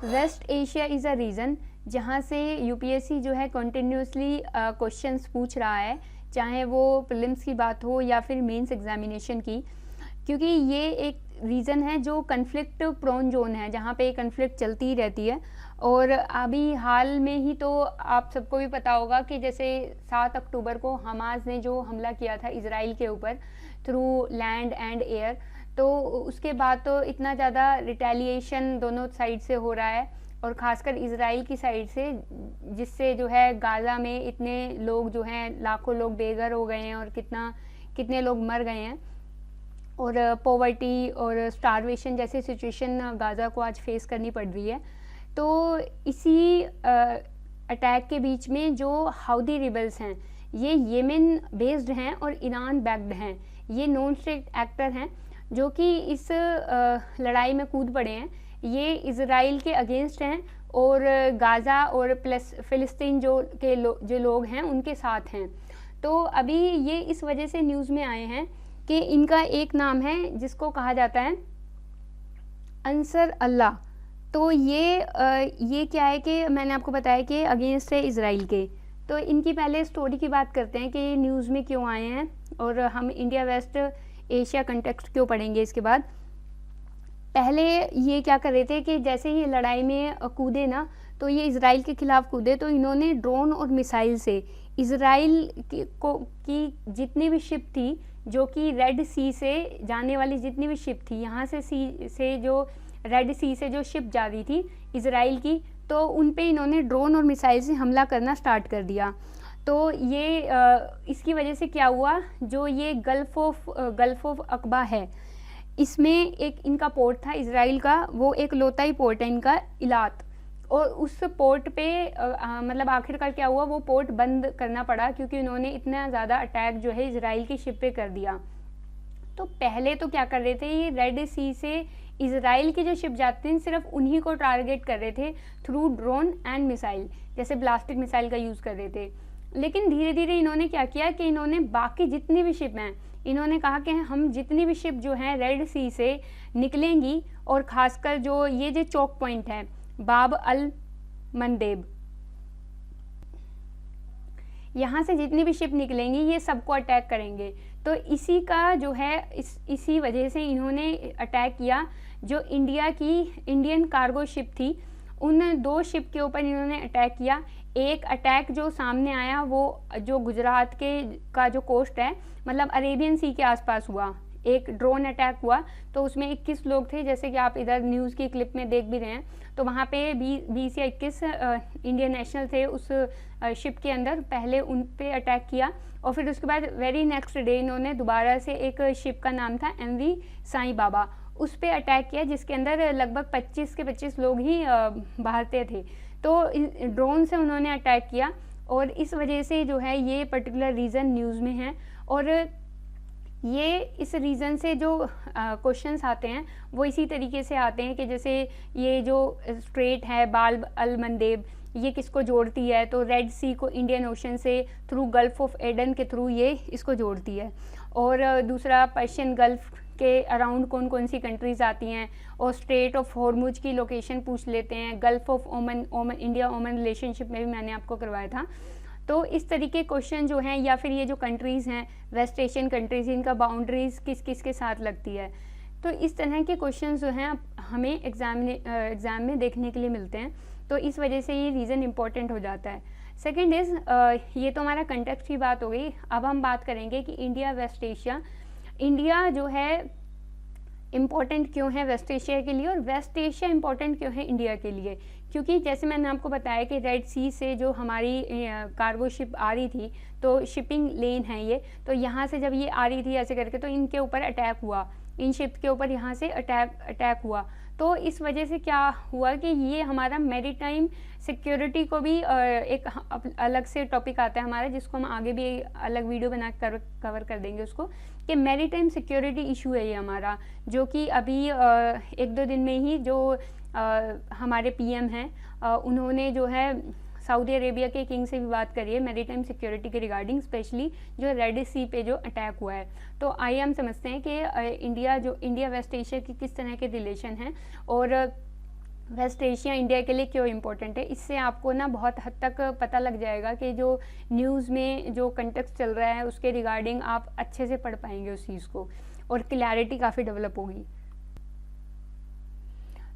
Waste Asia is a region जहाँ से UPSC जो है कंटिन्यूसली क्वेश्चंस पूछ रहा है, चाहे वो प्रीलिम्स की बात हो या फिर मेंस एग्जामिनेशन की, क्योंकि ये एक रीज़न है जो कन्फ्लिक्ट प्रोन जोन है, जहाँ पे कन्फ्लिक्ट चलती ही रहती है। और अभी हाल में ही तो आप सबको भी पता होगा कि जैसे 7 अक्टूबर को हमास ने जो हमला किया था इजराइल के ऊपर थ्रू लैंड एंड एयर, तो उसके बाद तो इतना ज़्यादा रिटेलिएशन दोनों साइड से हो रहा है, और ख़ासकर इजराइल की साइड से, जिससे जो है गाज़ा में इतने लोग जो हैं, लाखों लोग बेघर हो गए हैं और कितने लोग मर गए हैं, और पॉवर्टी और स्टारवेशन जैसी सिचुएशन गाज़ा को आज फेस करनी पड़ रही है। तो इसी अटैक के बीच में जो हाउदी रिबल्स हैं, ये येमेन बेस्ड हैं और ईरान बैक्ड हैं। ये नॉन स्टेट एक्टर हैं जो कि इस लड़ाई में कूद पड़े हैं। ये इज़राइल के अगेंस्ट हैं और गाज़ा और प्लस फ़िलिस्तीन जो लोग हैं उनके साथ हैं। तो अभी ये इस वजह से न्यूज़ में आए हैं कि इनका एक नाम है जिसको कहा जाता है अंसर अल्लाह। तो ये क्या है कि मैंने आपको बताया कि अगेंस्ट है इज़राइल के। तो इनकी पहले स्टोरी की बात करते हैं कि ये न्यूज़ में क्यों आए हैं, और हम इंडिया वेस्ट एशिया कंटेक्स्ट क्यों पढ़ेंगे इसके बाद। पहले ये क्या कर रहे थे कि जैसे ही लड़ाई में कूदे ना, तो ये इज़राइल के ख़िलाफ़ कूदे, तो इन्होंने ड्रोन और मिसाइल से इज़राइल की जितनी भी शिप थी, जो कि रेड सी से जाने वाली जितनी भी शिप थी, यहाँ से जो रेड सी से जो शिप जा रही थी इज़राइल की, तो उन पे इन्होंने ड्रोन और मिसाइल से हमला करना स्टार्ट कर दिया। तो ये इसकी वजह से क्या हुआ, जो ये गल्फ़ ऑफ अक़बा है, इसमें एक इनका पोर्ट था इज़राइल का, वो एक लोता ही पोर्ट है इनका, इलात। और उस पोर्ट पे मतलब आखिरकार क्या हुआ, वो पोर्ट बंद करना पड़ा क्योंकि उन्होंने इतना ज़्यादा अटैक जो है इज़राइल की शिप पे कर दिया। तो पहले तो क्या कर रहे थे, ये रेड सी से इज़राइल की जो शिप जाते हैं सिर्फ उन्हीं को टारगेट कर रहे थे थ्रू ड्रोन एंड मिसाइल, जैसे ब्लास्टिक मिसाइल का यूज़ कर रहे थे। लेकिन धीरे धीरे इन्होंने क्या किया कि इन्होंने बाकी जितनी भी शिप हैं, इन्होंने कहा कि हम जितनी भी शिप जो हैं रेड सी से निकलेंगी, और ख़ासकर जो ये जो चौक पॉइंट है बाब अल मंदेब, यहाँ से जितनी भी शिप निकलेंगी ये सबको अटैक करेंगे। तो इसी का जो है इसी वजह से इन्होंने अटैक किया। जो इंडियन कार्गो शिप थी, उन 2 शिप के ऊपर इन्होंने अटैक किया। एक अटैक जो सामने आया वो जो गुजरात का जो कोस्ट है, मतलब अरेबियन सी के आसपास हुआ, एक ड्रोन अटैक हुआ। तो उसमें 21 लोग थे, जैसे कि आप इधर न्यूज़ की क्लिप में देख भी रहे हैं। तो वहाँ पे 20 या 21 इंडियन नेशनल थे उस शिप के अंदर। पहले उन पे अटैक किया, और फिर उसके बाद वेरी नेक्स्ट डे इन्होंने दोबारा से एक शिप का नाम था MV साईं बाबा, उस पे अटैक किया, जिसके अंदर लगभग 25 के 25 लोग ही भारतीय थे। तो ड्रोन से उन्होंने अटैक किया, और इस वजह से जो है ये पर्टिकुलर रीज़न न्यूज़ में है। और ये इस रीज़न से जो क्वेश्चंस आते हैं वो इसी तरीके से आते हैं कि जैसे ये जो स्ट्रेट है बाब अल मंदेब, ये किसको जोड़ती है, तो रेड सी को इंडियन ओशन से थ्रू गल्फ़ ऑफ एडन के थ्रू ये इसको जोड़ती है। और दूसरा पर्शियन गल्फ़ के अराउंड कौन कौन सी कंट्रीज़ आती हैं, और स्ट्रेट ऑफ हॉर्मुज की लोकेशन पूछ लेते हैं। गल्फ़ ऑफ ओमन इंडिया ओमन रिलेशनशिप में भी मैंने आपको करवाया था। तो इस तरीके क्वेश्चन जो हैं, या फिर ये जो कंट्रीज़ हैं वेस्ट एशियन कंट्रीज़, इनका बाउंड्रीज़ किस किस के साथ लगती है, तो इस तरह के क्वेश्चन जो हैं हमें एग्ज़ाम में देखने के लिए मिलते हैं। तो इस वजह से ये रीज़न इम्पोर्टेंट हो जाता है। सेकेंड इज़ ये तो हमारा कंटेक्स्ट की बात हो गई। अब हम बात करेंगे कि इंडिया वेस्ट एशिया, इंडिया जो है इम्पॉर्टेंट क्यों है वेस्ट एशिया के लिए, और वेस्ट एशिया इम्पॉर्टेंट क्यों है इंडिया के लिए। क्योंकि जैसे मैंने आपको बताया कि रेड सी से जो हमारी कार्गो शिप आ रही थी, तो शिपिंग लेन है ये, तो यहाँ से जब ये आ रही थी ऐसे करके, तो इनके ऊपर अटैक हुआ, इन शिप के ऊपर यहाँ से अटैक हुआ। तो इस वजह से क्या हुआ कि ये हमारा मैरीटाइम सिक्योरिटी को भी एक अलग से टॉपिक आता है हमारा, जिसको हम आगे भी अलग वीडियो बना कर कवर कर देंगे उसको, कि मैरीटाइम सिक्योरिटी इशू है ये हमारा, जो कि अभी 1-2 दिन में ही जो हमारे PM हैं उन्होंने जो है सऊदी अरेबिया के किंग से भी बात करी है मैरीटाइम सिक्योरिटी के रिगार्डिंग, स्पेशली जो रेड सी पे जो अटैक हुआ है। तो आइए हम समझते हैं कि इंडिया वेस्ट एशिया की किस तरह के रिलेशन हैं, और वेस्ट एशिया इंडिया के लिए क्यों इम्पोर्टेंट है, इससे आपको ना बहुत हद तक पता लग जाएगा कि जो न्यूज़ में जो कंटेक्स्ट चल रहा है उसके रिगार्डिंग आप अच्छे से पढ़ पाएंगे उस चीज़ को, और क्लैरिटी काफ़ी डेवलप होगी।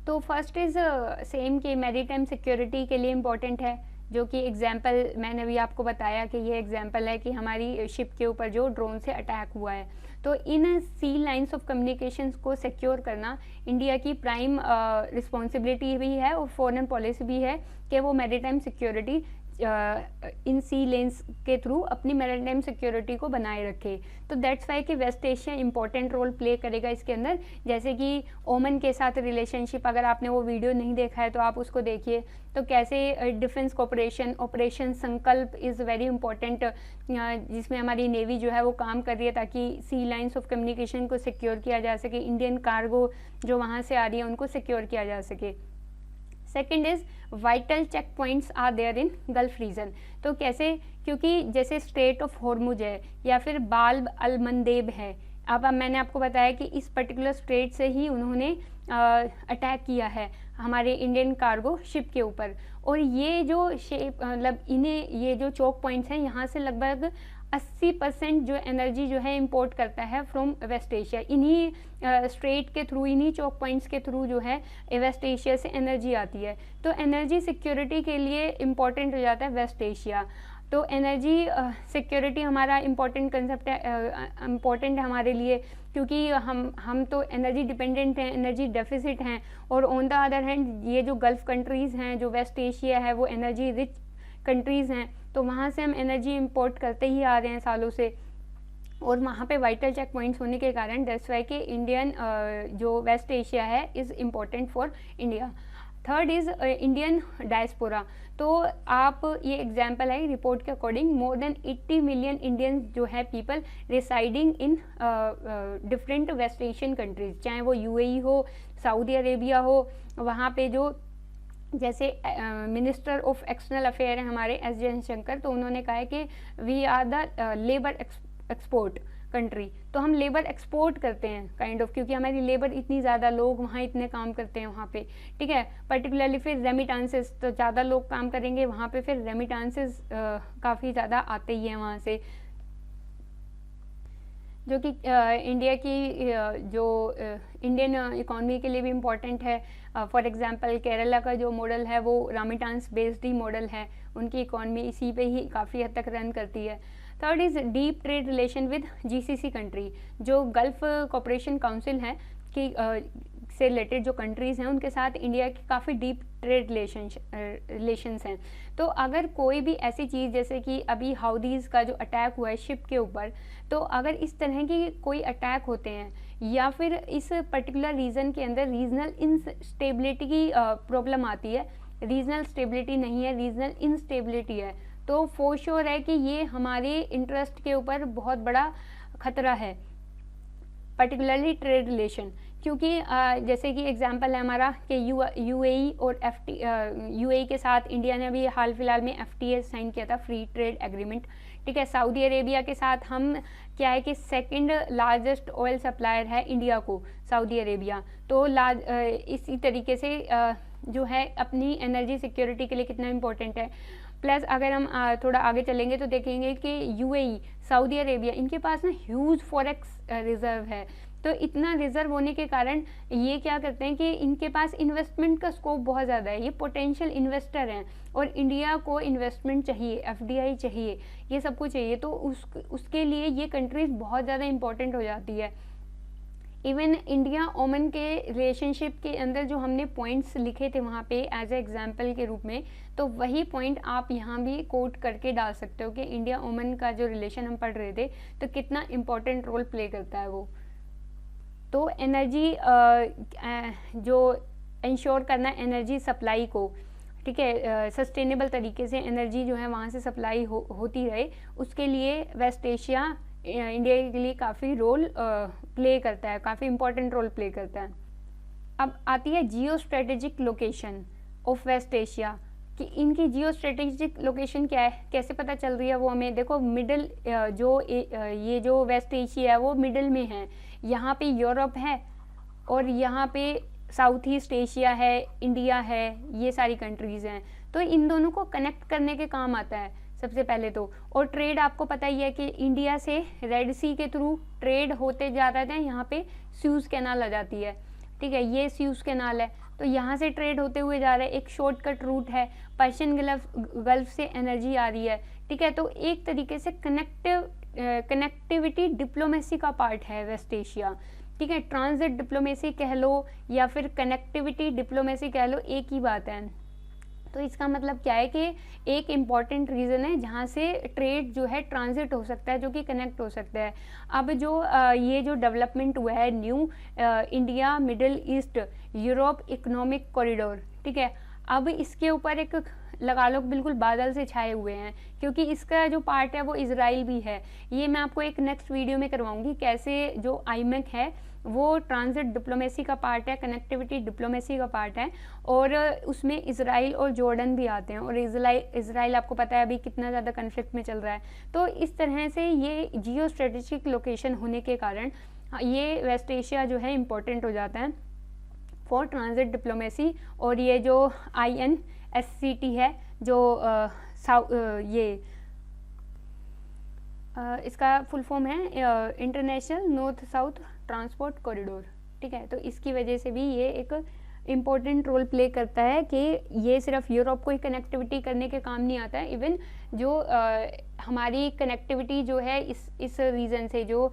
तो फर्स्ट इज़ सेम कि मैरीटाइम सिक्योरिटी के लिए इम्पोर्टेंट है, जो कि एग्जांपल मैंने अभी आपको बताया कि ये एग्जांपल है कि हमारी शिप के ऊपर जो ड्रोन से अटैक हुआ है। तो in sea lines of communications को सिक्योर करना इंडिया की प्राइम रिस्पॉन्सिबिलिटी भी है और फॉरेन पॉलिसी भी है कि वो maritime security in sea lanes के थ्रू अपनी मैरीटाइम सिक्योरिटी को बनाए रखे। तो दैट्स वाई कि West Asia important role play करेगा इसके अंदर। जैसे कि ओमन के साथ रिलेशनशिप, अगर आपने वो वीडियो नहीं देखा है तो आप उसको देखिए, तो कैसे डिफेंस कोऑपरेशन ऑपरेशन संकल्प इज़ वेरी इंपॉर्टेंट, जिसमें हमारी नेवी जो है वो काम कर रही है ताकि सी लाइंस ऑफ कम्युनिकेशन को सिक्योर किया जा सके, इंडियन कार्गो जो वहाँ से आ रही है उनको सिक्योर किया जा सके। Second is vital check points are there in Gulf region. तो कैसे, क्योंकि जैसे स्ट्रेट ऑफ हॉर्मुज है या फिर बाल्ब अल मंदेब है, अब मैंने आपको बताया कि इस पर्टिकुलर स्ट्रेट से ही उन्होंने अटैक किया है हमारे इंडियन कार्गो शिप के ऊपर। और ये जो शेप मतलब इन्हें ये जो चोक पॉइंट्स हैं यहाँ से लगभग 80% जो एनर्जी जो है इंपोर्ट करता है फ्रॉम वेस्ट एशिया। इन्हीं स्ट्रेट के थ्रू, इन्हीं चोक पॉइंट्स के थ्रू जो है वेस्ट एशिया से एनर्जी आती है। तो एनर्जी सिक्योरिटी के लिए इम्पॉर्टेंट हो जाता है वेस्ट एशिया। तो एनर्जी सिक्योरिटी हमारा इम्पॉर्टेंट कंसेप्ट है, इम्पॉर्टेंट है हमारे लिए, क्योंकि हम तो एनर्जी डिपेंडेंट हैं, एनर्जी डेफिसिट हैं। और ऑन द अदर हैंड ये जो गल्फ कंट्रीज़ हैं, जो वेस्ट एशिया है, वो एनर्जी रिच कंट्रीज़ हैं, तो वहाँ से हम एनर्जी इंपोर्ट करते ही आ रहे हैं सालों से। और वहाँ पे वाइटल चेक पॉइंट्स होने के कारण दैट्स वाई कि इंडियन जो वेस्ट एशिया है is important for India. Third is Indian diaspora. तो आप ये एग्जांपल है रिपोर्ट के according more than 80 million Indians जो है people residing in different West Asian countries, चाहे वो यूएई हो, सऊदी अरेबिया हो। वहाँ पे जो जैसे मिनिस्टर ऑफ एक्सटर्नल अफेयर हैं हमारे एस जयशंकर, तो उन्होंने कहा है कि we are the labour export country. तो हम लेबर एक्सपोर्ट करते हैं काइंड ऑफ, क्योंकि हमारी लेबर इतनी ज़्यादा, लोग वहाँ इतने काम करते हैं वहाँ पे, ठीक है। पर्टिकुलरली फिर रेमिटांसेस, तो ज़्यादा लोग काम करेंगे वहाँ पे, फिर रेमिटांसेस काफ़ी ज़्यादा आते ही हैं वहाँ से, जो कि इंडिया की जो इंडियन इकॉनमी के लिए भी इम्पॉर्टेंट है। फॉर एग्जांपल केरला का जो मॉडल है वो रेमिटेंस बेस्ड ही मॉडल है, उनकी इकॉनमी इसी पे ही काफ़ी हद तक रन करती है। Third is deep trade relation with GCC country, जो गल्फ कोऑपरेशन काउंसिल है कि से रिलेटेड जो कंट्रीज़ हैं उनके साथ इंडिया की काफ़ी डीप ट्रेड रिलेशंस हैं। तो अगर कोई भी ऐसी चीज़, जैसे कि अभी हाउदीज़ का जो अटैक हुआ है शिप के ऊपर, तो अगर इस तरह की कोई अटैक होते हैं या फिर इस पर्टिकुलर रीजन के अंदर रीजनल इंस्टेबिलिटी की प्रॉब्लम आती है, रीजनल स्टेबिलिटी नहीं है, रीजनल इंस्टेबिलिटी है, तो फॉर श्योर है कि ये हमारे इंटरेस्ट के ऊपर बहुत बड़ा खतरा है, पर्टिकुलरली ट्रेड रिलेशन। क्योंकि जैसे कि एग्जांपल है हमारा कि यूएई और यूएई के साथ इंडिया ने अभी हाल फिलहाल में एफटीए साइन किया था, फ्री ट्रेड एग्रीमेंट, ठीक है। सऊदी अरेबिया के साथ हम क्या है कि सेकंड लार्जेस्ट ऑयल सप्लायर है इंडिया को सऊदी अरेबिया। तो इसी तरीके से जो है अपनी एनर्जी सिक्योरिटी के लिए कितना इम्पोर्टेंट है। प्लस अगर हम थोड़ा आगे चलेंगे तो देखेंगे कि यूएई, सऊदी अरेबिया, इनके पास ना ह्यूज फॉरेक्स रिजर्व है। तो इतना रिजर्व होने के कारण ये क्या करते हैं कि इनके पास इन्वेस्टमेंट का स्कोप बहुत ज़्यादा है, ये पोटेंशियल इन्वेस्टर हैं और इंडिया को इन्वेस्टमेंट चाहिए, एफडीआई चाहिए, ये सब कुछ चाहिए। तो उसके लिए ये कंट्रीज बहुत ज़्यादा इंपॉर्टेंट हो जाती है। इवन इंडिया ओमन के रिलेशनशिप के अंदर जो हमने पॉइंट्स लिखे थे वहाँ पे एज ए एग्जाम्पल के रूप में, तो वही पॉइंट आप यहाँ भी कोट करके डाल सकते हो कि इंडिया ओमन का जो रिलेशन हम पढ़ रहे थे तो कितना इम्पोर्टेंट रोल प्ले करता है वो। तो एनर्जी जो इंश्योर करना एनर्जी सप्लाई को, ठीक है, सस्टेनेबल तरीके से एनर्जी जो है वहाँ से सप्लाई होती रहे, उसके लिए वेस्ट एशिया इंडिया के लिए काफ़ी रोल प्ले करता है, काफ़ी इम्पोर्टेंट रोल प्ले करता है। अब आती है geo strategic location of West Asia, कि इनकी जियो स्ट्रेटेजिक लोकेशन क्या है, कैसे पता चल रही है वो हमें देखो। मिडल ये जो वेस्ट एशिया है वो मिडल में है, यहाँ पे यूरोप है और यहाँ पे साउथ ईस्ट एशिया है, इंडिया है, ये सारी कंट्रीज़ हैं। तो इन दोनों को कनेक्ट करने के काम आता है सबसे पहले तो। और ट्रेड आपको पता ही है कि इंडिया से रेड सी के थ्रू ट्रेड होते जा रहे थे, यहाँ पे स्यूज़ कैनाल आ जाती है, ठीक है, ये स्यूज़ कैनाल है, तो यहाँ से ट्रेड होते हुए जा रहा है, एक शॉर्टकट रूट है, पर्शियन गल्फ से एनर्जी आ रही है, ठीक है। तो एक तरीके से कनेक्टिविटी डिप्लोमेसी का पार्ट है वेस्ट एशिया, ठीक है। ट्रांजिट डिप्लोमेसी कह लो या फिर कनेक्टिविटी डिप्लोमेसी कह लो, एक ही बात है। तो इसका मतलब क्या है कि एक इम्पॉर्टेंट रीज़न है जहाँ से ट्रेड जो है ट्रांजिट हो सकता है, जो कि कनेक्ट हो सकता है। अब जो ये जो डेवलपमेंट हुआ है new India middle east Europe economic corridor, ठीक है, अब इसके ऊपर एक लगा लो बिल्कुल बादल से छाए हुए हैं, क्योंकि इसका जो पार्ट है वो इजराइल भी है। ये मैं आपको एक नेक्स्ट वीडियो में करवाऊंगी कैसे जो आईमेक है वो ट्रांजिट डिप्लोमेसी का पार्ट है, कनेक्टिविटी डिप्लोमेसी का पार्ट है, और उसमें इजराइल और जॉर्डन भी आते हैं। और इजराइल आपको पता है अभी कितना ज़्यादा कन्फ्लिक्ट में चल रहा है। तो इस तरह से ये जियो स्ट्रेटेजिक लोकेशन होने के कारण ये वेस्ट एशिया जो है इम्पोर्टेंट हो जाता है फॉर ट्रांजिट डिप्लोमेसी। और ये जो INSCT है जो इसका फुल फॉर्म है international north south transport corridor, ठीक है। तो इसकी वजह से भी ये एक इम्पोर्टेंट रोल प्ले करता है कि ये सिर्फ यूरोप को ही कनेक्टिविटी करने के काम नहीं आता है, इवन जो हमारी कनेक्टिविटी जो है इस रीजन से जो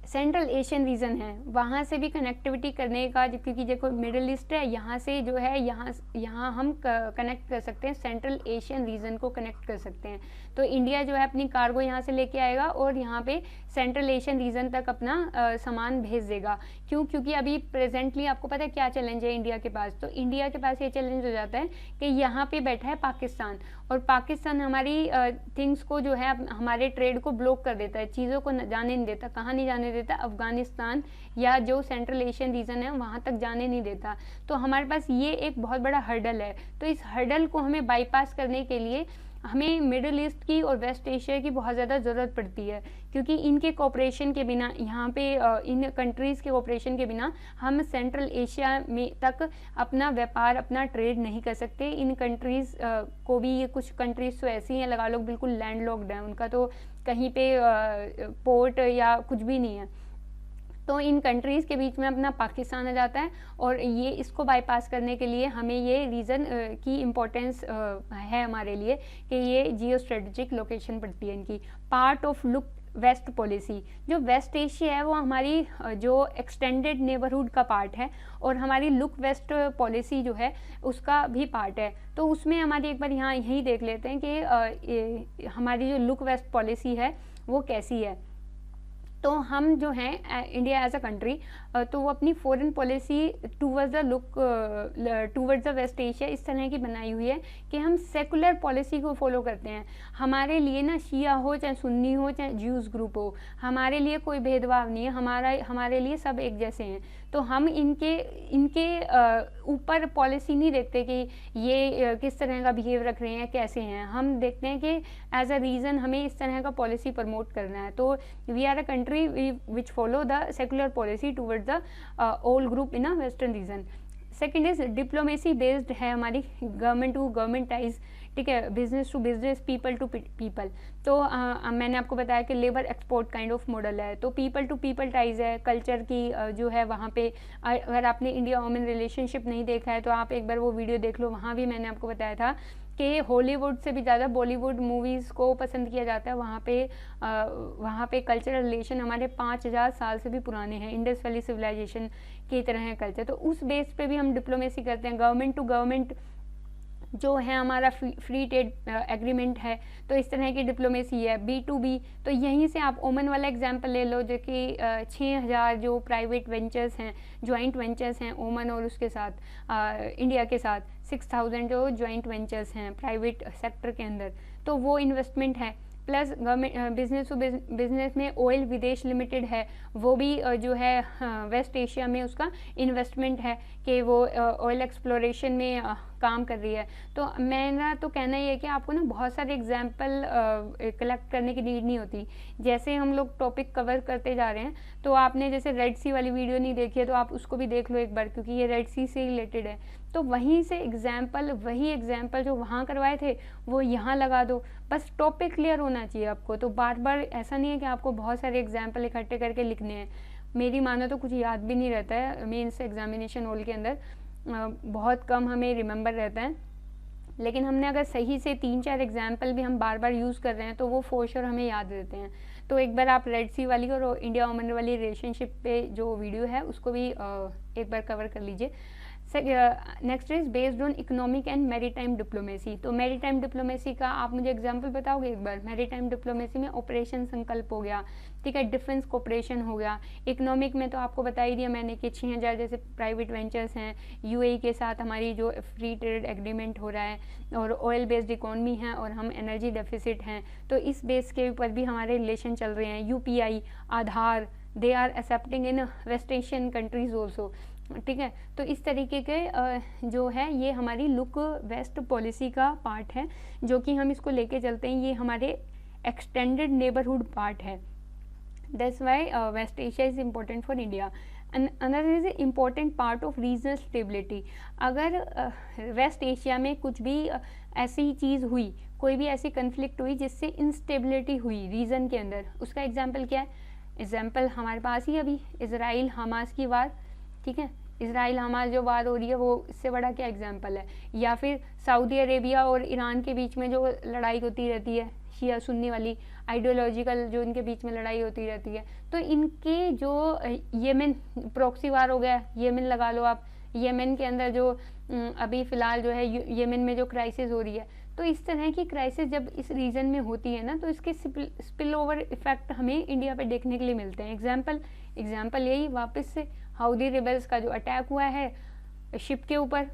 सेंट्रल एशियन रीजन है वहाँ से भी कनेक्टिविटी करने का, क्योंकि देखो मिडिल ईस्ट है, यहाँ से जो है यहाँ हम कनेक्ट कर सकते हैं, सेंट्रल एशियन रीजन को कनेक्ट कर सकते हैं। तो इंडिया जो है अपनी कार्गो यहाँ से लेके आएगा और यहाँ पे सेंट्रल एशियन रीजन तक अपना सामान भेज देगा। क्योंकि अभी प्रेजेंटली आपको पता है क्या चैलेंज है इंडिया के पास। तो इंडिया के पास ये चैलेंज हो जाता है कि यहाँ पे बैठा है पाकिस्तान, और पाकिस्तान हमारी थिंग्स को जो है हमारे ट्रेड को ब्लॉक कर देता है, चीज़ों को जाने नहीं देता। कहाँ नहीं जाने देता? अफगानिस्तान या जो सेंट्रल एशियन रीजन है वहाँ तक जाने नहीं देता। तो हमारे पास ये एक बहुत बड़ा हर्डल है। तो इस हर्डल को हमें बाईपास करने के लिए हमें मिडिल ईस्ट की और वेस्ट एशिया की बहुत ज़्यादा ज़रूरत पड़ती है, क्योंकि इनके कोऑपरेशन के बिना, यहाँ पे इन कंट्रीज़ के कोऑपरेशन के बिना हम सेंट्रल एशिया में तक अपना व्यापार, अपना ट्रेड नहीं कर सकते। इन कंट्रीज़ को भी, ये कुछ कंट्रीज़ तो ऐसी हैं लगा लो बिल्कुल लैंड लॉक्ड है, उनका तो कहीं पे पोर्ट या कुछ भी नहीं है। तो इन कंट्रीज़ के बीच में अपना पाकिस्तान आ जाता है, और ये इसको बाईपास करने के लिए हमें ये रीज़न की इम्पोर्टेंस है हमारे लिए कि ये जियो स्ट्रेटेजिक लोकेशन पड़ती है इनकी। Part of Look West policy, जो वेस्ट एशिया है वो हमारी जो एक्सटेंडेड नेबरहुड का पार्ट है, और हमारी लुक वेस्ट पॉलिसी जो है उसका भी पार्ट है। तो उसमें हमारी एक बार यहाँ यही देख लेते हैं कि हमारी जो लुक वेस्ट पॉलिसी है वो कैसी है। तो हम जो हैं इंडिया एज अ कंट्री, तो वो अपनी foreign policy towards the West Asia इस तरह की बनाई हुई है कि हम सेकुलर पॉलिसी को फॉलो करते हैं। हमारे लिए ना शिया हो चाहे सुन्नी हो चाहे ज्यूज ग्रुप हो, हमारे लिए कोई भेदभाव नहीं है, हमारे लिए सब एक जैसे हैं। तो हम इनके ऊपर पॉलिसी नहीं देखते कि ये किस तरह का बिहेव रख रहे हैं, कैसे हैं। हम देखते हैं कि एज अ रीज़न हमें इस तरह का पॉलिसी प्रमोट करना है। तो we are a country which follow the secular policy towards the all group in a western region. Second is diplomacy based है हमारी, गवर्नमेंट टू गवर्नमेंट टाइज, ठीक है, business to business, people to people. तो मैंने आपको बताया कि labour export kind of model है। तो पीपल टू पीपल टाइज है, कल्चर की जो है वहाँ पे, अगर आपने इंडिया वुमेन रिलेशनशिप नहीं देखा है तो आप एक बार वो वीडियो देख लो, वहाँ भी मैंने आपको बताया था कि हॉलीवुड से भी ज़्यादा बॉलीवुड मूवीज़ को पसंद किया जाता है। वहाँ पे कल्चरल रिलेशन हमारे 5000 साल से भी पुराने हैं, इंडस वैली सिविलाइजेशन की तरह है कल्चर। तो उस बेस पे भी हम डिप्लोमेसी करते हैं। गवर्नमेंट टू गवर्नमेंट जो है हमारा फ्री ट्रेड एग्रीमेंट है, तो इस तरह की डिप्लोमेसी है। B2B, तो यहीं से आप ओमन वाला एग्जांपल ले लो, जो कि 6000 जो प्राइवेट वेंचर्स हैं, जॉइंट वेंचर्स हैं ओमन और उसके साथ इंडिया के साथ 6000 जो जॉइंट वेंचर्स हैं प्राइवेट सेक्टर के अंदर, तो वो इन्वेस्टमेंट है। Plus government business to business में ऑयल विदेश लिमिटेड है, वो भी जो है वेस्ट एशिया में उसका इन्वेस्टमेंट है कि वो ऑयल एक्सप्लोरेशन में काम कर रही है। तो मेरा तो कहना ये है कि आपको ना बहुत सारे एग्जाम्पल कलेक्ट करने की नीड नहीं होती। जैसे हम लोग टॉपिक कवर करते जा रहे हैं, तो आपने जैसे रेड सी वाली वीडियो नहीं देखी है तो आप उसको भी देख लो एक बार, क्योंकि ये रेड सी से रिलेटेड है। तो वहीं से एग्जाम्पल, वही एग्जाम्पल जो वहाँ करवाए थे वो यहाँ लगा दो, बस टॉपिक क्लियर होना चाहिए आपको। तो बार बार ऐसा नहीं है कि आपको बहुत सारे एग्जाम्पल इकट्ठे करके लिखने हैं। मेरी मानो तो कुछ याद भी नहीं रहता है मेंस एग्जामिनेशन हॉल के अंदर, बहुत कम हमें रिमेंबर रहता है। लेकिन हमने अगर सही से 3-4 एग्जाम्पल भी हम बार बार यूज़ कर रहे हैं तो वो फॉर श्योर हमें याद रहते हैं। तो एक बार आप रेड सी वाली और इंडिया ओमान वाली रिलेशनशिप पे जो वीडियो है उसको भी एक बार कवर कर लीजिए। Next is based on economic and maritime diplomacy. तो मैरीटाइम डिप्लोमेसी का आप मुझे एग्जांपल बताओगे एक बार? मैरीटाइम डिप्लोमेसी में ऑपरेशन संकल्प हो गया, ठीक है, डिफेंस कोऑपरेशन हो गया। इकोनॉमिक में तो आपको बता ही दिया मैंने कि 6000 जैसे प्राइवेट वेंचर्स हैं, यूएई के साथ हमारी जो फ्री ट्रेड एग्रीमेंट हो रहा है, और ऑयल बेस्ड इकोनॉमी है और हम एनर्जी डेफिसिट हैं, तो इस बेस के ऊपर भी हमारे रिलेशन चल रहे हैं। UPI, Aadhaar, they are accepting in West Asian countries also, ठीक है। तो इस तरीके के जो है ये हमारी लुक वेस्ट पॉलिसी का पार्ट है, जो कि हम इसको लेके चलते हैं। ये हमारे एक्सटेंडेड नेबरहुड पार्ट है। That's why West Asia is important for India. Another is important part of regional stability. अगर वेस्ट एशिया में कुछ भी ऐसी चीज़ हुई, कोई भी ऐसी कन्फ्लिक्ट हुई जिससे इंस्टेबिलिटी हुई रीजन के अंदर, उसका एग्जाम्पल क्या है? एग्जाम्पल हमारे पास ही अभी इसराइल हमास की वार, ठीक है, इसराइल हमास जो वार हो रही है वो इससे बड़ा क्या एग्जाम्पल है? या फिर सऊदी अरेबिया और ईरान के बीच में जो लड़ाई होती रहती है, शिया सुन्नी वाली आइडियोलॉजिकल जो इनके बीच में लड़ाई होती रहती है, तो इनके जो येमेन प्रॉक्सी वार हो गया, येमेन लगा लो आप, येमेन के अंदर जो अभी फ़िलहाल जो है येमेन में जो क्राइसिस हो रही है, तो इस तरह की क्राइसिस जब इस रीजन में होती है ना, तो इसके स्पिल ओवर इफेक्ट हमें इंडिया पे देखने के लिए मिलते हैं। एग्जाम्पल यही वापस से हाउदी रिबल्स का जो अटैक हुआ है शिप के ऊपर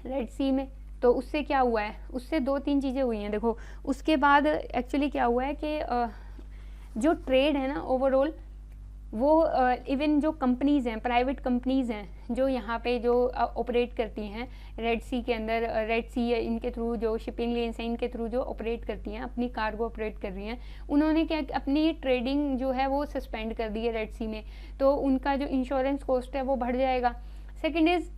रेड सी में, तो उससे क्या हुआ है? उससे 2-3 चीज़ें हुई हैं। देखो उसके बाद एक्चुअली क्या हुआ है कि जो ट्रेड है ना ओवरऑल, वो इवन जो कंपनीज़ हैं, प्राइवेट कंपनीज़ हैं जो यहाँ पे जो ऑपरेट करती हैं रेड सी के अंदर, रेड सी इनके थ्रू जो शिपिंग लेन्स हैं इनके थ्रू जो ऑपरेट करती हैं, अपनी कार्गो ऑपरेट कर रही हैं, उन्होंने क्या अपनी ट्रेडिंग जो है वो सस्पेंड कर दी है रेड सी में, तो उनका जो इंश्योरेंस कॉस्ट है वो बढ़ जाएगा। सेकेंड इज़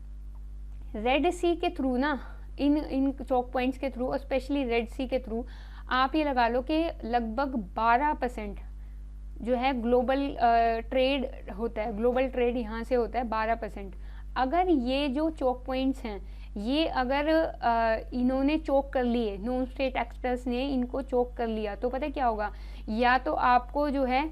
रेड सी के थ्रू ना, इन चौक पॉइंट्स के थ्रू और स्पेशली रेड सी के थ्रू आप ये लगा लो कि लगभग 12% जो है ग्लोबल ट्रेड होता है, ग्लोबल ट्रेड यहाँ से होता है 12%। अगर ये जो चौक पॉइंट्स हैं ये अगर इन्होंने चोक कर लिए, नॉन स्टेट एक्टर्स ने इनको चोक कर लिया, तो पता है क्या होगा? या तो आपको जो है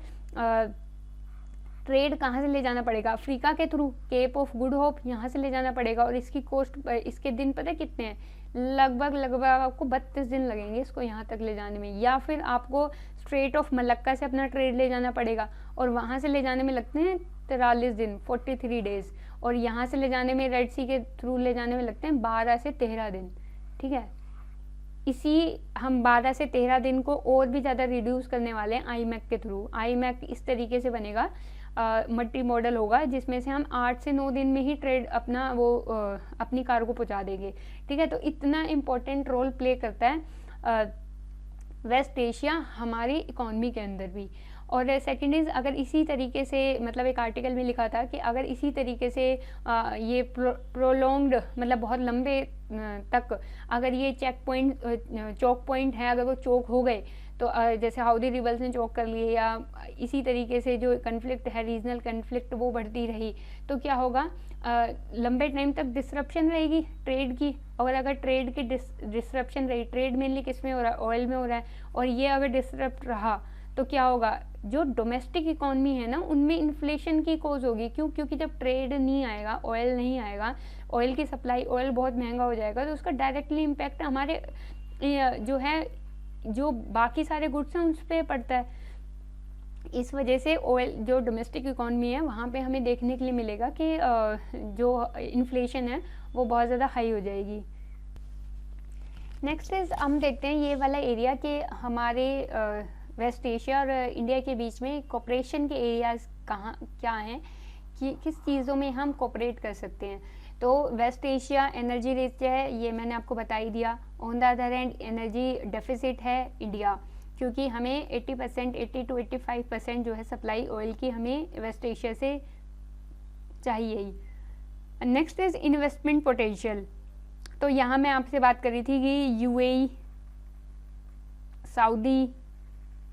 ट्रेड कहाँ से ले जाना पड़ेगा? अफ्रीका के through, Cape of Good Hope यहाँ से ले जाना पड़ेगा, और इसकी कोस्ट, इसके दिन पता है कितने हैं? लगभग आपको 32 दिन लगेंगे इसको यहाँ तक ले जाने में। या फिर आपको स्ट्रेट ऑफ मलक्का से अपना ट्रेड ले जाना पड़ेगा और वहाँ से ले जाने में लगते हैं 43 दिन, 43 डेज, और यहाँ से ले जाने में रेड सी के थ्रू ले जाने में लगते हैं 12 से 13 दिन, ठीक है। इसी हम 12 से 13 दिन को और भी ज़्यादा रिड्यूस करने वाले हैं आईमैक के थ्रू। आईमैक इस तरीके से बनेगा, मल्टी मॉडल होगा, जिसमें से हम 8 से 9 दिन में ही ट्रेड अपना वो अपनी कार्गो पहुंचा देंगे, ठीक है। तो इतना इम्पोर्टेंट रोल प्ले करता है वेस्ट एशिया हमारी इकॉनमी के अंदर भी। और सेकेंड इज़, अगर इसी तरीके से, मतलब एक आर्टिकल में लिखा था कि अगर इसी तरीके से ये प्रोलॉन्ग्ड, मतलब बहुत लंबे तक अगर ये चौक पॉइंट है, अगर वो चौक हो गए, तो जैसे हाउदी रिबल्स ने चौक कर लिए, या इसी तरीके से जो कन्फ्लिक्ट है, रीजनल कन्फ्लिक्ट, वो बढ़ती रही, तो क्या होगा? लंबे टाइम तक डिसरप्शन रहेगी ट्रेड की। और अगर ट्रेड की डिसरप्शन रही, ट्रेड मेनली किस में हो रहा है? ऑयल में हो रहा है, और ये अगर डिसरप्ट रहा तो क्या होगा? जो डोमेस्टिक इकॉनमी है ना, उनमें इन्फ्लेशन की कोज होगी। क्यों? क्योंकि जब ट्रेड नहीं आएगा, ऑयल नहीं आएगा, ऑयल की सप्लाई, ऑयल बहुत महंगा हो जाएगा, तो उसका डायरेक्टली इम्पैक्ट हमारे जो है, जो बाकी सारे गुड्स हैं उस पर पड़ता है। इस वजह से ऑयल, जो डोमेस्टिक इकॉनमी है, वहाँ पे हमें देखने के लिए मिलेगा कि जो इन्फ्लेशन है वो बहुत ज़्यादा हाई हो जाएगी। नेक्स्ट इज़, हम देखते हैं ये वाला एरिया कि हमारे वेस्ट एशिया और इंडिया के बीच में कोऑपरेशन के एरियाज़ कहाँ क्या हैं, कि किस चीज़ों में हम कोऑपरेट कर सकते हैं। तो वेस्ट एशिया एनर्जी रिच है, ये मैंने आपको बता ही दिया। On the other hand energy deficit है इंडिया, क्योंकि हमें 80% 80 to 85% जो है सप्लाई ऑयल की हमें वेस्ट एशिया से चाहिए ही। Next is investment potential. तो यहाँ मैं आपसे बात कर रही थी कि UAE, Saudi,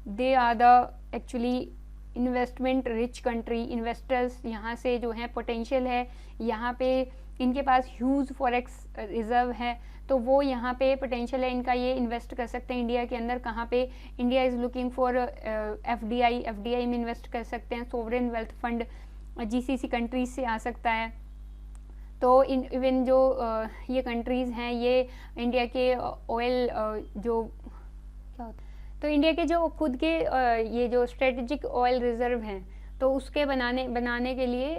they are the actually investment rich country. Investors यहाँ से जो है पोटेंशियल है, यहाँ पे इनके पास ह्यूज फॉरेक्स रिजर्व है, तो वो यहाँ पे पोटेंशियल है इनका, ये इन्वेस्ट कर सकते हैं इंडिया के अंदर। कहाँ पे? India is looking for FDI में इन्वेस्ट कर सकते हैं। Sovereign wealth fund GCC countries से आ सकता है। तो इवन जो ये कंट्रीज़ हैं ये इंडिया के ऑयल जो क्या होता है, तो इंडिया के जो खुद के ये जो स्ट्रेटेजिक ऑयल रिजर्व हैं, तो उसके बनाने के लिए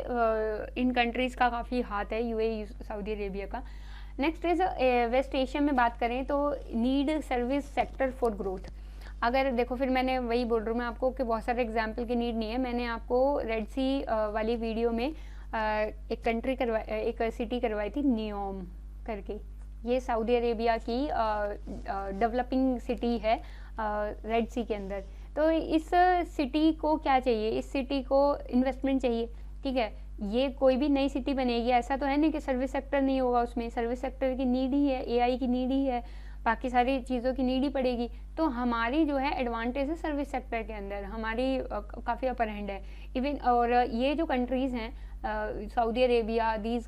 इन कंट्रीज़ का काफ़ी हाथ है, यूएई, सऊदी अरेबिया का। नेक्स्ट इज वेस्ट एशिया में बात करें तो need service sector for growth. अगर देखो, फिर मैंने वही बोल रही हूँ मैं आपको कि बहुत सारे एग्जाम्पल की नीड नहीं है। मैंने आपको रेड सी वाली वीडियो में एक सिटी करवाई थी नियोम करके। ये सऊदी अरेबिया की डेवलपिंग सिटी है रेड सी के अंदर। तो इस सिटी को क्या चाहिए? इस सिटी को इन्वेस्टमेंट चाहिए, ठीक है। ये कोई भी नई सिटी बनेगी, ऐसा तो है नहीं कि सर्विस सेक्टर नहीं होगा उसमें। सर्विस सेक्टर की नीड ही है, एआई की नीड ही है, बाकी सारी चीज़ों की नीड ही पड़ेगी। तो हमारी जो है एडवांटेज है सर्विस सेक्टर के अंदर, हमारी काफ़ी अपर हैंड है इवन। और ये जो कंट्रीज़ हैं Saudi Arabia, these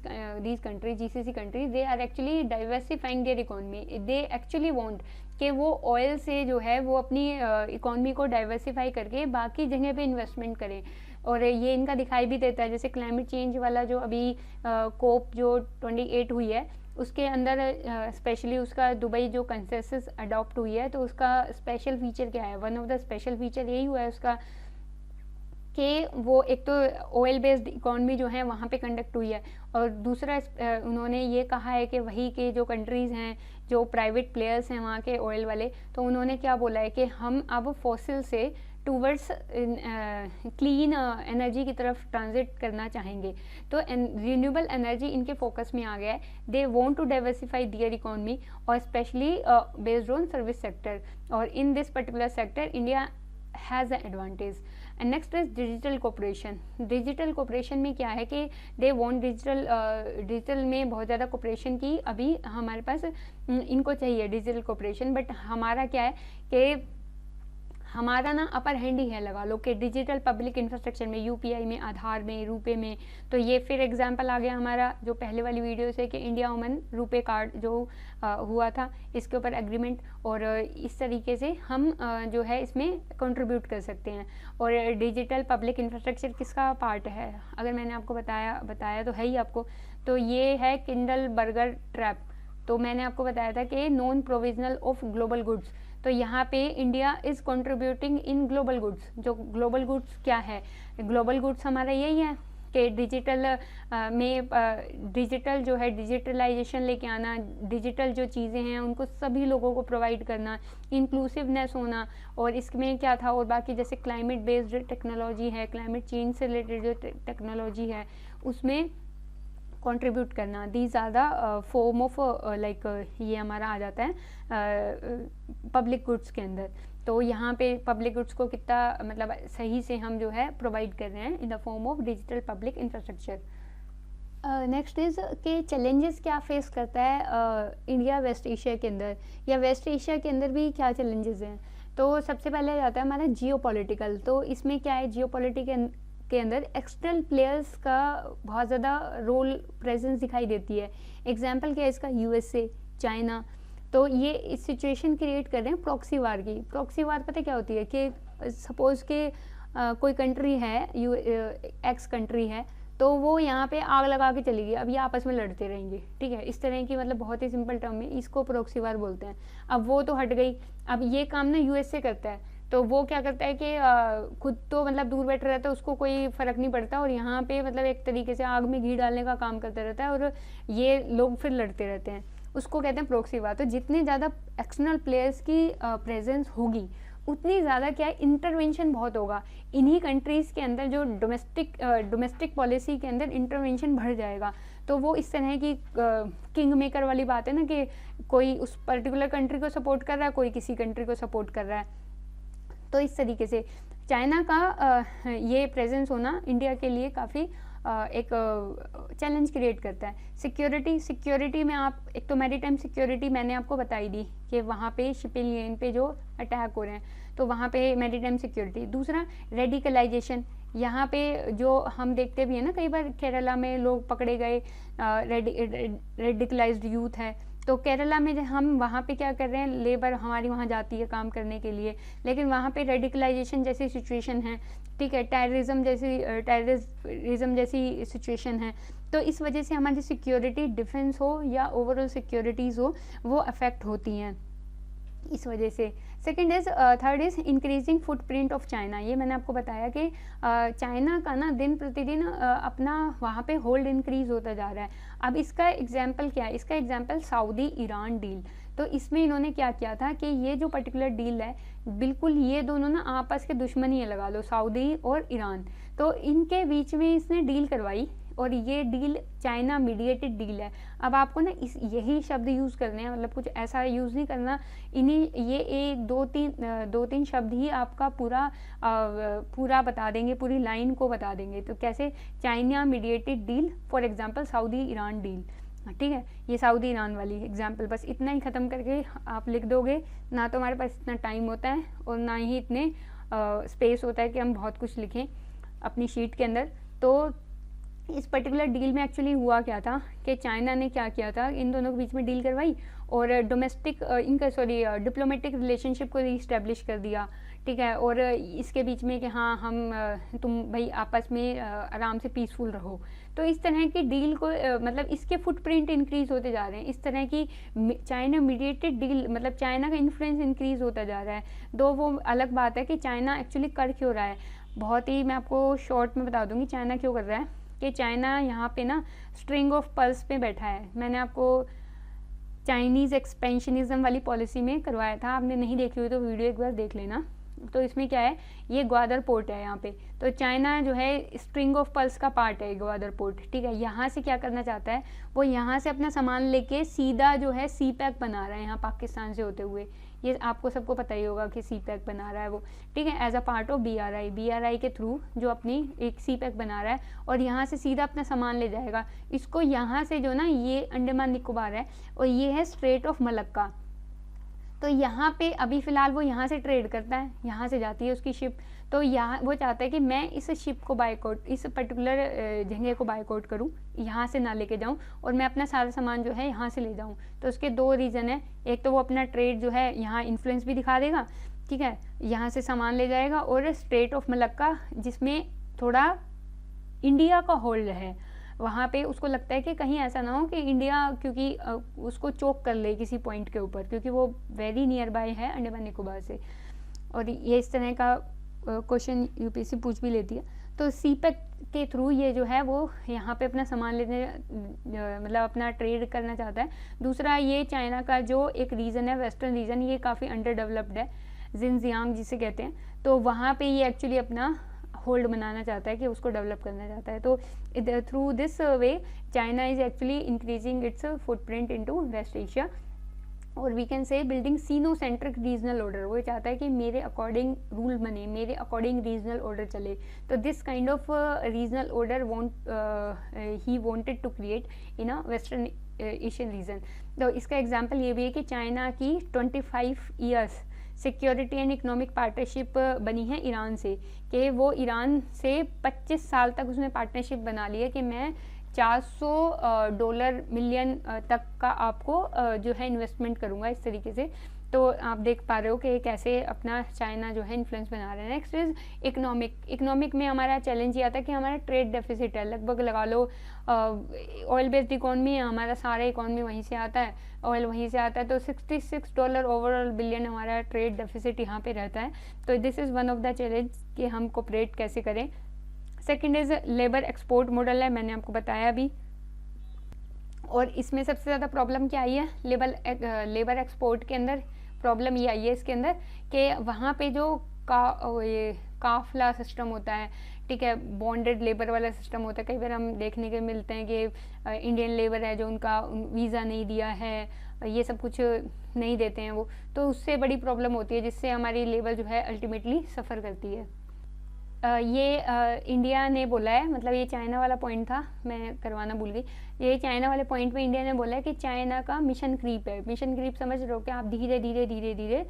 countries, GCC countries, they are actually diversifying their economy. They actually want कि वो ऑयल से जो है वो अपनी इकोनॉमी को डाइवर्सिफाई करके बाकी जगह पे इन्वेस्टमेंट करें। और ये इनका दिखाई भी देता है, जैसे क्लाइमेट चेंज वाला जो अभी कोप जो 28 हुई है उसके अंदर स्पेशली उसका दुबई जो कंसेंसस अडॉप्ट हुई है, तो उसका स्पेशल फीचर क्या है? One of the special feature यही हुआ है उसका कि वो एक तो ऑयल बेस्ड इकोनॉमी जो है वहाँ पे कंडक्ट हुई है, और दूसरा उन्होंने ये कहा है कि वही के जो कंट्रीज़ हैं, जो प्राइवेट प्लेयर्स हैं वहाँ के ऑयल वाले, तो उन्होंने क्या बोला है कि हम अब फॉसिल से टूवर्ड्स क्लीन एनर्जी की तरफ ट्रांजिट करना चाहेंगे। तो रिन्यूएबल एनर्जी इनके फोकस में आ गया है। They want to diversify their economy और specially based on service sector, और in this particular sector India has a advantage. And next is digital cooperation. Digital cooperation में क्या है कि दे वांट डिजिटल में बहुत ज़्यादा कोऑपरेशन की अभी हमारे पास इनको चाहिए डिजिटल कोऑपरेशन, बट हमारा क्या है कि हमारा ना अपर हैंड ही है, लगा लो कि डिजिटल पब्लिक इंफ्रास्ट्रक्चर में, यूपीआई में, आधार में, रुपे में। तो ये फिर एग्जांपल आ गया हमारा जो पहले वाली वीडियो से कि इंडिया वुमन रुपे कार्ड जो हुआ था, इसके ऊपर एग्रीमेंट, और इस तरीके से हम जो है इसमें कंट्रीब्यूट कर सकते हैं। और डिजिटल पब्लिक इंफ्रास्ट्रक्चर किसका पार्ट है? अगर मैंने आपको बताया तो है ही आपको, तो ये है किंडल बर्गर ट्रैप। तो मैंने आपको बताया था कि non provisional of global goods, तो यहाँ पे India is contributing in global goods. जो ग्लोबल गुड्स क्या है? ग्लोबल गुड्स हमारा यही है कि डिजिटल में डिजिटल जो है डिजिटलाइजेशन लेके आना, डिजिटल जो चीज़ें हैं उनको सभी लोगों को प्रोवाइड करना, इंक्लूसिवनेस होना। और इसमें क्या था, और बाकी जैसे क्लाइमेट बेस्ड टेक्नोलॉजी है, क्लाइमेट चेंज से रिलेटेड जो टेक्नोलॉजी है उसमें कंट्रीब्यूट करना। These are the form of like ये हमारा आ जाता है पब्लिक गुड्स के अंदर। तो यहाँ पे पब्लिक गुड्स को कितना मतलब सही से हम जो है प्रोवाइड कर रहे हैं in the form of digital public infrastructure. Next is के चैलेंजेस क्या फेस करता है इंडिया वेस्ट एशिया के अंदर, या वेस्ट एशिया के अंदर भी क्या चैलेंजेस हैं। तो सबसे पहले आ जाता है हमारा जियो पॉलिटिकल। तो इसमें क्या है, जियो के अंदर एक्सटर्नल प्लेयर्स का बहुत ज़्यादा रोल प्रेजेंस दिखाई देती है। एग्जाम्पल क्या है इसका? USA, China. तो ये इस सिचुएशन क्रिएट कर रहे हैं प्रॉक्सी वार की। प्रॉक्सी वार पता क्या होती है कि सपोज के कोई कंट्री है, एक्स कंट्री है, तो वो यहाँ पे आग लगा के चली गई, अब ये आपस में लड़ते रहेंगे, ठीक है। इस तरह की मतलब बहुत ही सिंपल टर्म में इसको प्रॉक्सी वार बोलते हैं। अब वो तो हट गई, अब ये काम ना यूएसए करता है, तो वो क्या करता है कि खुद तो मतलब दूर बैठा रहता है, उसको कोई फ़र्क नहीं पड़ता, और यहाँ पे मतलब एक तरीके से आग में घी डालने का काम करता रहता है, और ये लोग फिर लड़ते रहते हैं। उसको कहते हैं प्रॉक्सी वार। तो जितने ज़्यादा एक्सटर्नल प्लेयर्स की प्रेजेंस होगी उतनी ज़्यादा क्या है, इंटरवेंशन बहुत होगा इन्हीं कंट्रीज़ के अंदर। जो डोमेस्टिक पॉलिसी के अंदर इंटरवेंशन बढ़ जाएगा। तो वो इस तरह की किंग मेकर वाली बात है ना, कि कोई उस पर्टिकुलर कंट्री को सपोर्ट कर रहा है, कोई किसी कंट्री को सपोर्ट कर रहा है। तो इस तरीके से चाइना का ये प्रेजेंस होना इंडिया के लिए काफ़ी एक चैलेंज क्रिएट करता है। सिक्योरिटी में आप एक तो मैरीटाइम सिक्योरिटी मैंने आपको बताई दी कि वहाँ पे शिपिंग लेन पे जो अटैक हो रहे हैं, तो वहाँ पे मैरीटाइम सिक्योरिटी। दूसरा रेडिकलाइजेशन, यहाँ पे जो हम देखते भी हैं ना, कई बार केरला में लोग पकड़े गए, रेडिकलाइज्ड यूथ है, तो केरला में हम वहाँ पे क्या कर रहे हैं, लेबर हमारी वहाँ जाती है काम करने के लिए, लेकिन वहाँ पे रेडिकलाइजेशन जैसी सिचुएशन है, ठीक है, टेररिज्म जैसी सिचुएशन है। तो इस वजह से हमारी सिक्योरिटी, डिफेंस हो या ओवरऑल सिक्योरिटीज़ हो, वो अफेक्ट होती हैं इस वजह से। Third is increasing footprint of China. ये मैंने आपको बताया कि चाइना का ना दिन प्रतिदिन अपना वहाँ पे होल्ड इंक्रीज होता जा रहा है। अब इसका एग्जाम्पल क्या है? इसका एग्जाम्पल सऊदी ईरान डील। तो इसमें इन्होंने क्या किया था कि ये जो पर्टिकुलर डील है, बिल्कुल ये दोनों ना आपस के दुश्मनी है, लगा लो, सऊदी और ईरान। तो इनके बीच में इसने डील करवाई और ये डील चाइना मीडिएटेड डील है। अब आपको ना यही शब्द यूज़ करने हैं, मतलब कुछ ऐसा यूज़ नहीं करना, इन्हीं ये एक दो तीन शब्द ही आपका पूरा बता देंगे, पूरी लाइन को बता देंगे। तो कैसे? China mediated deal, for example Saudi Iran deal, ठीक है, ये सऊदी ईरान वाली एग्जांपल। बस इतना ही ख़त्म करके आप लिख दोगे। ना तो हमारे पास इतना टाइम होता है और ना ही इतने स्पेस होता है कि हम बहुत कुछ लिखें अपनी शीट के अंदर। तो इस पर्टिकुलर डील में एक्चुअली हुआ क्या था कि चाइना ने क्या किया था, इन दोनों के बीच में डील करवाई और डिप्लोमेटिक रिलेशनशिप को रीस्टैब्लिश कर दिया, ठीक है, और इसके बीच में कि हाँ हम तुम भाई आपस में आराम से पीसफुल रहो। तो इस तरह की डील को मतलब इसके फुटप्रिंट इंक्रीज होते जा रहे हैं। इस तरह की चाइना मीडिएटेड डील, मतलब चाइना का इन्फ्लुएंस इंक्रीज होता जा रहा है। दो वो अलग बात है कि चाइना एक्चुअली कर क्यों रहा है। बहुत ही मैं आपको शॉर्ट में बता दूंगी चाइना क्यों कर रहा है। कि चाइना यहाँ पे ना स्ट्रिंग ऑफ पर्ल्स पे बैठा है। मैंने आपको चाइनीज़ एक्सपेंशनिज्म वाली पॉलिसी में करवाया था, आपने नहीं देखी हुई तो वीडियो एक बार देख लेना। तो इसमें क्या है, ये ग्वादर पोर्ट है यहाँ पे, तो चाइना जो है स्ट्रिंग ऑफ पर्ल्स का पार्ट है ग्वादर पोर्ट, ठीक है। यहाँ से क्या करना चाहता है, वो यहाँ से अपना सामान लेके सीधा जो है सी पैक बना रहा है यहाँ पाकिस्तान से होते हुए। ये आपको सबको पता ही होगा कि सी पैक बना रहा है वो, ठीक है, as a part of BRI के थ्रू जो अपनी एक सी पैक बना रहा है और यहाँ से सीधा अपना सामान ले जाएगा। इसको यहाँ से जो ना, ये अंडमान निकोबार है और ये है स्ट्रेट ऑफ मलक्का। तो यहाँ पे अभी फ़िलहाल वो यहाँ से ट्रेड करता है, यहाँ से जाती है उसकी शिप। तो यहाँ वो चाहता है कि मैं इस शिप को बायकॉट, इस पर्टिकुलर जगह को बायकॉट करूँ, यहाँ से ना लेके जाऊँ और मैं अपना सारा सामान जो है यहाँ से ले जाऊँ। तो उसके दो रीज़न है, एक तो वो अपना ट्रेड जो है यहाँ इन्फ्लुएंस भी दिखा देगा, ठीक है, यहाँ से सामान ले जाएगा, और स्ट्रेट ऑफ मलक्का जिसमें थोड़ा इंडिया का होल्ड है, वहाँ पे उसको लगता है कि कहीं ऐसा ना हो कि इंडिया क्योंकि उसको चोक कर ले किसी पॉइंट के ऊपर, क्योंकि वो वेरी नियर बाय है अंडमान निकोबार से। और ये इस तरह का क्वेश्चन UPSC पूछ भी लेती है। तो सी पैक के थ्रू ये जो है वो यहाँ पे अपना सामान लेने मतलब अपना ट्रेड करना चाहता है। दूसरा, ये चाइना का जो एक रीजन है, वेस्टर्न रीजन, ये काफ़ी अंडर डेवलप्ड है, जिनजियांग जिसे कहते हैं। तो वहाँ पे ये एक्चुअली अपना होल्ड बनाना चाहता है कि उसको डेवलप करना चाहता है। तो through this way China is actually increasing its footprint into West Asia, और we can say building Sinocentric regional order. वो चाहता है कि मेरे अकॉर्डिंग रूल बने, मेरे अकॉर्डिंग रीजनल ऑर्डर चले। तो this kind of regional order ही wanted to create in a Western Asian region. तो इसका एग्जांपल ये भी है कि चाइना की 25 years security and economic partnership बनी है ईरान से, कि वो ईरान से 25 साल तक उसने पार्टनरशिप बना ली है कि मैं $400 मिलियन तक का आपको जो है इन्वेस्टमेंट करूँगा, इस तरीके से। तो आप देख पा रहे हो कि कैसे अपना चाइना जो है इन्फ्लुएंस बना रहा है। नेक्स्ट इज इकोनॉमिक में हमारा चैलेंज ये आता है कि हमारा ट्रेड डेफिसिट है, लगभग लगा लो ऑयल बेस्ड इकॉनमी है हमारा, सारा इकॉनमी वहीं से आता है, ऑयल वहीं से आता है। तो $66 ओवरऑल बिलियन हमारा ट्रेड डेफिसिट यहाँ पे रहता है। तो this is one of the challenge कि हम कोऑपरेट कैसे करें। Second is labour export model है, मैंने आपको बताया अभी, और इसमें सबसे ज़्यादा प्रॉब्लम क्या आई है, लेबर एक्सपोर्ट के अंदर प्रॉब्लम ये आई है इसके अंदर कि वहाँ पे जो ये काफिला सिस्टम होता है, ठीक है, बॉन्डेड लेबर वाला सिस्टम होता है। कई बार हम देखने के मिलते हैं कि इंडियन लेबर है जो उनका वीज़ा नहीं दिया है, ये सब कुछ नहीं देते हैं वो, तो उससे बड़ी प्रॉब्लम होती है जिससे हमारी लेबर जो है अल्टीमेटली सफ़र करती है। ये इंडिया ने बोला है, मतलब ये चाइना वाला पॉइंट था, मैं करवाना भूल गई। ये चाइना वाले पॉइंट पे इंडिया ने बोला है कि चाइना का मिशन क्रीप है। मिशन क्रीप समझ रहे हो कि आप धीरे धीरे धीरे धीरे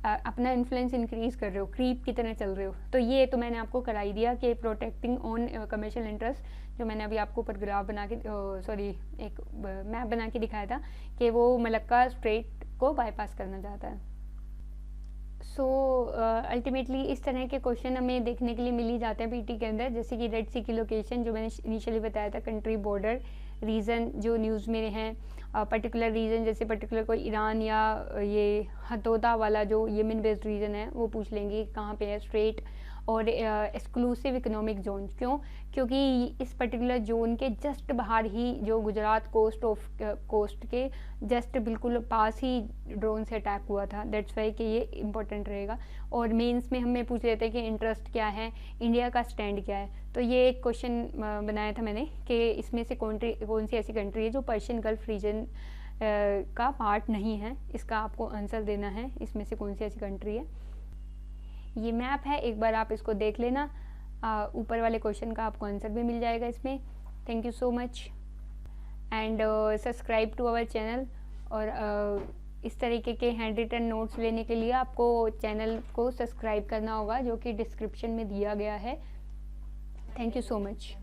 अपना इन्फ्लुएंस इंक्रीज कर रहे हो, क्रीप की तरह चल रहे हो। तो ये तो मैंने आपको करा ही दिया कि प्रोटेक्टिंग ऑन कमर्शियल इंटरेस्ट, जो मैंने अभी आपको ऊपर ग्राफ बना के सॉरी एक मैप बना के दिखाया था कि वो मलक्का स्ट्रेट को बाईपास करना चाहता है। सो अल्टीमेटली इस तरह के क्वेश्चन हमें देखने के लिए मिल ही जाते हैं पीटी के अंदर, जैसे कि रेड सी की लोकेशन जो मैंने इनिशियली बताया था, कंट्री, बॉर्डर, रीज़न जो न्यूज़ में हैं, पर्टिकुलर रीजन जैसे पर्टिकुलर कोई ईरान या ये हथौदा वाला जो येमन बेस्ड रीजन है वो पूछ लेंगे कहाँ पे है, स्ट्रेट और एक्सक्लूसिव इकोनॉमिक जोन। क्यों? क्योंकि इस पर्टिकुलर जोन के जस्ट बाहर ही जो गुजरात कोस्ट के जस्ट बिल्कुल पास ही ड्रोन से अटैक हुआ था, दैट्स वाई कि ये इम्पोर्टेंट रहेगा। और मेंस में हमें पूछ लेते हैं कि इंटरेस्ट क्या है, इंडिया का स्टैंड क्या है। तो ये एक क्वेश्चन बनाया था मैंने कि इसमें से कौन सी ऐसी कंट्री है जो पर्शियन गल्फ रीजन का पार्ट नहीं है, इसका आपको आंसर देना है, इसमें से कौन सी ऐसी कंट्री है। ये मैप है, एक बार आप इसको देख लेना, ऊपर वाले क्वेश्चन का आपको आंसर भी मिल जाएगा इसमें। Thank you so much and subscribe to our channel. और इस तरीके के हैंड रिटन नोट्स लेने के लिए आपको चैनल को सब्सक्राइब करना होगा जो कि डिस्क्रिप्शन में दिया गया है। Thank you so much.